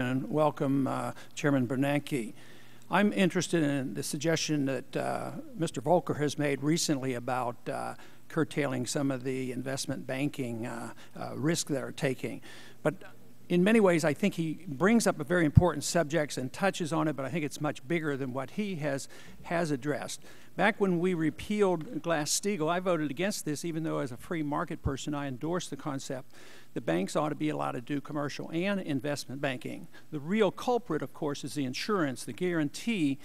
and welcome Chairman Bernanke. I'm interested in the suggestion that Mr. Volcker has made recently about curtailing some of the investment banking risk they're taking. But in many ways, I think he brings up a very important subject and touches on it, but I think it's much bigger than what he has addressed. Back when we repealed Glass-Steagall, I voted against this, even though as a free market person, I endorsed the concept that banks ought to be allowed to do commercial and investment banking. The real culprit, of course, is the insurance, the guarantee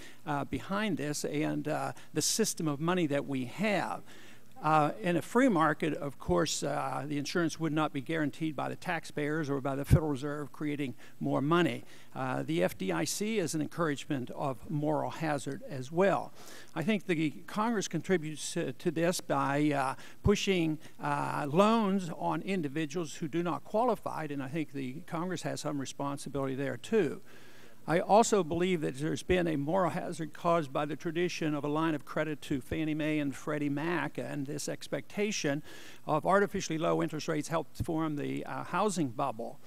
behind this, and the system of money that we have. In a free market, of course, the insurance would not be guaranteed by the taxpayers or by the Federal Reserve creating more money. The FDIC is an encouragement of moral hazard as well. I think the Congress contributes to this by pushing loans on individuals who do not qualify, and I think the Congress has some responsibility there too. I also believe that there's been a moral hazard caused by the tradition of a line of credit to Fannie Mae and Freddie Mac, and this expectation of artificially low interest rates helped form the housing bubble.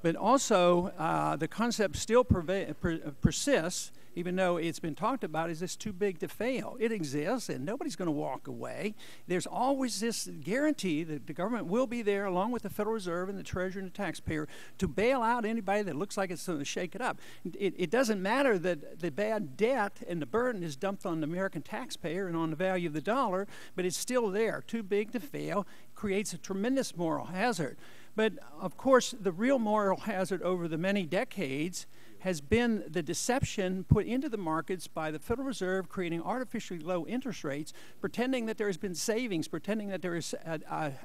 But also, the concept still persists, even though it's been talked about, is this too big to fail? It exists, and nobody's going to walk away. There's always this guarantee that the government will be there, along with the Federal Reserve and the Treasury and the taxpayer, to bail out anybody that looks like it's going to shake it up. It doesn't matter that the bad debt and the burden is dumped on the American taxpayer and on the value of the dollar, but it's still there. Too big to fail creates a tremendous moral hazard. But, of course, the real moral hazard over the many decades has been the deception put into the markets by the Federal Reserve, creating artificially low interest rates, pretending that there has been savings, pretending that there is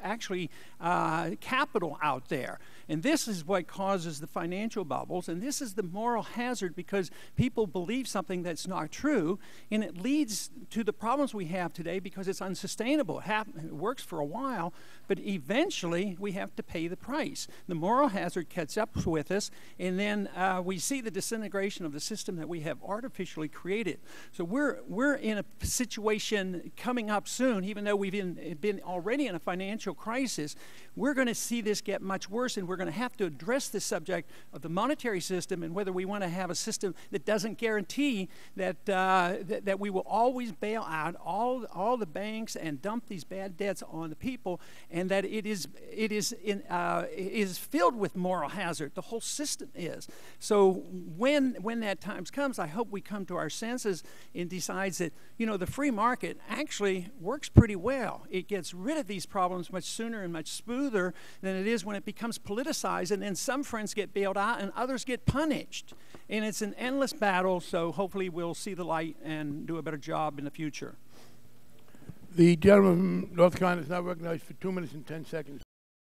actually capital out there. And this is what causes the financial bubbles, and this is the moral hazard because people believe something that's not true, and it leads to the problems we have today because it's unsustainable. It works for a while, but eventually we have to pay the price. The moral hazard catches up with us, and then we see the disintegration of the system that we have artificially created. So we're in a situation coming up soon, even though we've been already in a financial crisis. We're going to see this get much worse, and we're going to have to address the subject of the monetary system and whether we want to have a system that doesn't guarantee that that we will always bail out all the banks and dump these bad debts on the people, and that it is filled with moral hazard. The whole system is. So when that time comes, I hope we come to our senses and decides that, you know, the free market actually works pretty well. It gets rid of these problems much sooner and much smoother than it is when it becomes politicized, and then some friends get bailed out and others get punished. And it's an endless battle, so hopefully we'll see the light and do a better job in the future. The gentleman from North Carolina is now recognized for 2 minutes and 10 seconds.